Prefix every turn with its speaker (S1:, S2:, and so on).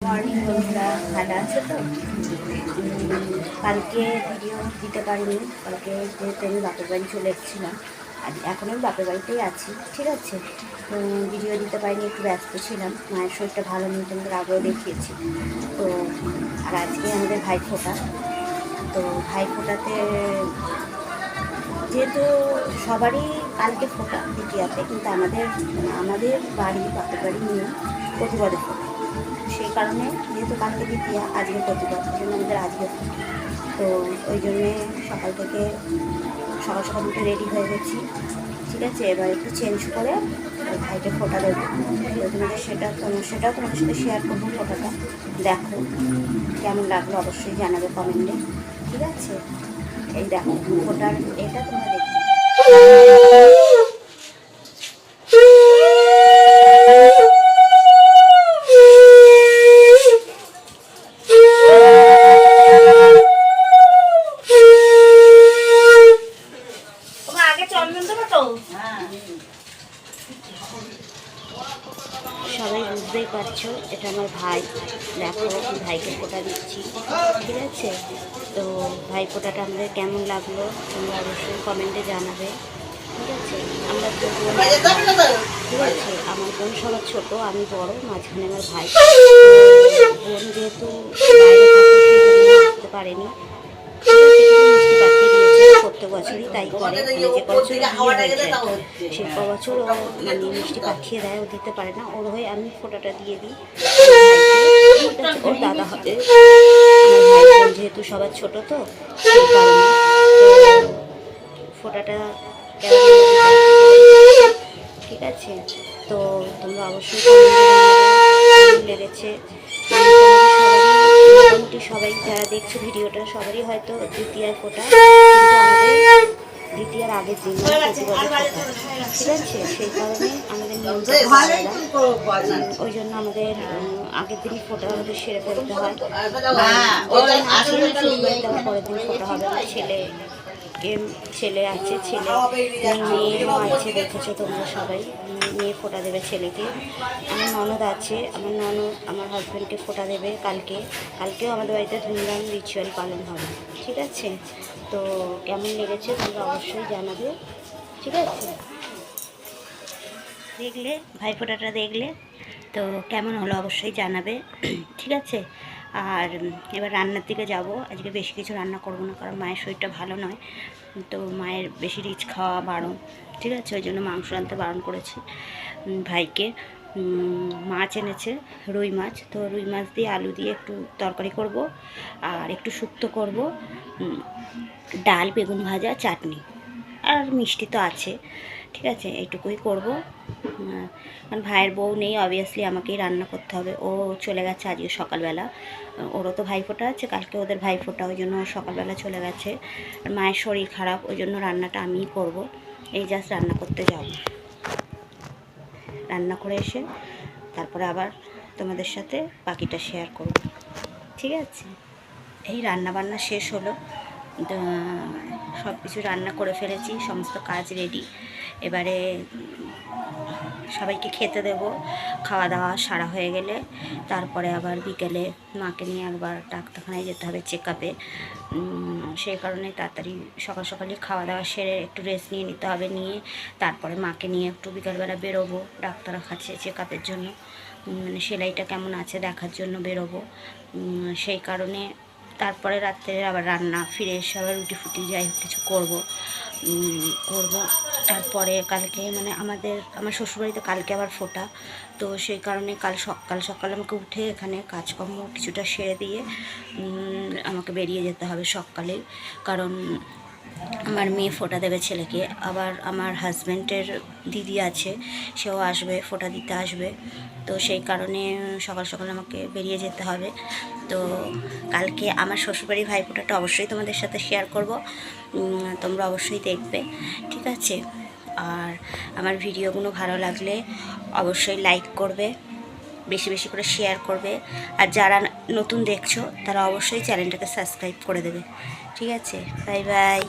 S1: Morning বন্ধুরা, ভালো আছে তো? কালকে ভিডিও দিতে পারিনি। কালকে যেহেতু আমি বাপের বাড়ি চলে এসেছিলাম, আর এখন আমি বাপের বাড়িতেই আছি, ঠিক আছে। তো ভিডিও দিতে পারিনি, একটু ব্যস্ত ছিলাম। মায়ের শরীরটা ভালো নেই, তোমাদের আগেও দেখিয়েছি। তো আর আজকে আমাদের ভাইফোঁটা। তো ভাইফোঁটাতে যেহেতু সবারই কালকে ফোঁটা দ্বিতীয়াতে, কিন্তু আমাদের বাড়ি বাপের বাড়ি নিয়ে প্রতিবাদে ফোঁটা। সেই কারণে যেহেতু কালকে দ্বিতীয়া, আজকে প্রতিবাদ, ওই জন্য আমাদের আজকে ফোঁটা। তো ওই জন্যে সকাল থেকে সকাল সকাল উঠে রেডি হয়ে গেছি, ঠিক আছে। এবার একটু চেঞ্জ করে ওই ভাইকে ফোঁটা দেবো। তো তোমাদের সেটাও তোমাদের সাথে শেয়ার করবো। ফোঁটাটা দেখো কেমন লাগলো, অবশ্যই জানাবে কমেন্টে, ঠিক আছে। এই দেখো ফোঁটার এটা তোমরা দেখো। সবাই বুঝতেই পারছো, এটা আমার ভাই। দেখো ভাইকে ফোঁটা দিচ্ছি, ঠিক আছে। তো ভাই ফোঁটাটা আমাদের কেমন লাগলো তোমরা অবশ্যই কমেন্টে জানাবে, ঠিক আছে। আমরা তো ঠিক আছে, আমার বোন সবার ছোটো, আমি বড়, মাঝখানে আমার ভাই। বোন যেহেতু বাইরে থাকে সেই জন্য আসতে পারেনি, মিষ্টি পাঠিয়ে দিয়েছে। প্রত্যেক বছরই তাই করে, যে বছর বিয়ে হয়েছে সে বছর ও মানে মিষ্টি পাঠিয়ে দেয়, ও দিতে পারে না। ওর হয়ে আমি ফোঁটাটা দিয়ে দিই ভাইকে, ওর দাদা হবে। আমার ভাই বোন যেহেতু সবার ছোটো, তো সেই কারণে ফোঁটাটা ঠিক আছে। তো তোমরা অবশ্যই কেমন লেগেছে। মোটামুটি সবাই যারা দেখছো ভিডিওটা, সবারই হয়তো দ্বিতীয়ার ফোঁটা, কিন্তু আমাদের দ্বিতীয়ার আগের দিন প্রতিবাদের ফোঁটা, ঠিক আছে। সেই কারণে আমাদের নিয়মটা আলাদা, ওই জন্য আমাদের আগের দিনই ফোঁটা আমাদের সেরে ফেলতে হয়। পরের দিন ফোঁটা হবে। ছেলে আছে, মেয়েও আছে, দেখেছো তোমরা সবাই। মেয়ে ফোঁটা দেবে ছেলেকে। আমার ননদ আছে, আমার হাজব্যান্ডকে ফোঁটা দেবে কালকেও আমাদের বাড়িতে ধুমধাম রিচুয়াল পালন হবে, ঠিক আছে। তো কেমন লেগেছে তোমরা অবশ্যই জানাবে, ঠিক আছে। দেখলে ভাইফোঁটাটা দেখলে তো কেমন হলো অবশ্যই জানাবে, ঠিক আছে। আর এবার রান্নার দিকে যাব। আজকে বেশি কিছু রান্না করব না, কারণ মায়ের শরীরটা ভালো নয়। তো মায়ের বেশি রিচ খাওয়া বারণ, ঠিক আছে। ওই জন্য মাংস আনতে বারণ করেছি ভাইকে। মাছ এনেছে, রুই মাছ। তো রুই মাছ দিয়ে আলু দিয়ে একটু তরকারি করব, আর একটু শুক্তো করব, ডাল, বেগুন ভাজা, চাটনি, আর মিষ্টি তো আছে, ঠিক আছে। এইটুকুই করব। কারণ ভাইয়ের বউ নেই, অবভিয়াসলি আমাকেই রান্না করতে হবে। ও চলে গেছে আজকে সকালবেলা, ওরও তো ভাইফোঁটা আছে, কালকে ওদের ভাইফোঁটা, ওই জন্য সকালবেলা চলে গেছে। আর মায়ের শরীর খারাপ, ওই জন্য রান্নাটা আমিই করব। এই জাস্ট রান্না করতে যাব, রান্না করে এসে তারপরে আবার তোমাদের সাথে বাকিটা শেয়ার করব, ঠিক আছে। এই রান্না বান্না শেষ হলো, সব কিছু রান্না করে ফেলেছি, সমস্ত কাজ রেডি। এবারে সবাইকে খেতে দেব। খাওয়া দাওয়া সারা হয়ে গেলে তারপরে আবার বিকেলে মাকে নিয়ে একবার ডাক্তারখানায় যেতে হবে চেক আপে। সেই কারণে তাড়াতাড়ি সকাল সকালই খাওয়া দাওয়া সেরে একটু রেস্ট নিয়ে নিতে হবে, নিয়ে তারপরে মাকে নিয়ে একটু বিকালবেলা বেরোবো ডাক্তারের কাছে চেক আপের জন্য, মানে সেলাইটা কেমন আছে দেখার জন্য বেরোবো। সেই কারণে তারপরে রাত্রে আবার রান্না, ফিরে এসে আবার রুটি ফুটি যাই হোক কিছু করবো। তারপরে কালকে মানে আমার শ্বশুরবাড়িতে কালকে আবার ফোঁটা। তো সেই কারণে কাল সকাল আমাকে উঠে এখানে কাজকর্ম কিছুটা সেরে দিয়ে আমাকে বেরিয়ে যেতে হবে সকালে, কারণ আমার মেয়ে ফোঁটা দেবে ছেলেকে। আবার আমার হাজব্যান্ডের দিদি আছে, সেও আসবে, ফোঁটা দিতে আসবে। তো সেই কারণে সকাল সকাল আমাকে বেরিয়ে যেতে হবে। তো কালকে আমার শ্বশুরবাড়ির ভাইফোঁটাটা অবশ্যই তোমাদের সাথে শেয়ার করব, তোমরা অবশ্যই দেখবে, ঠিক আছে। আর আমার ভিডিওগুলো ভালো লাগলে অবশ্যই লাইক করবে, বেশি বেশি করে শেয়ার করবে। আর যারা নতুন দেখছো তারা অবশ্যই চ্যানেলটাকে সাবস্ক্রাইব করে দেবে, ঠিক আছে। Bye bye.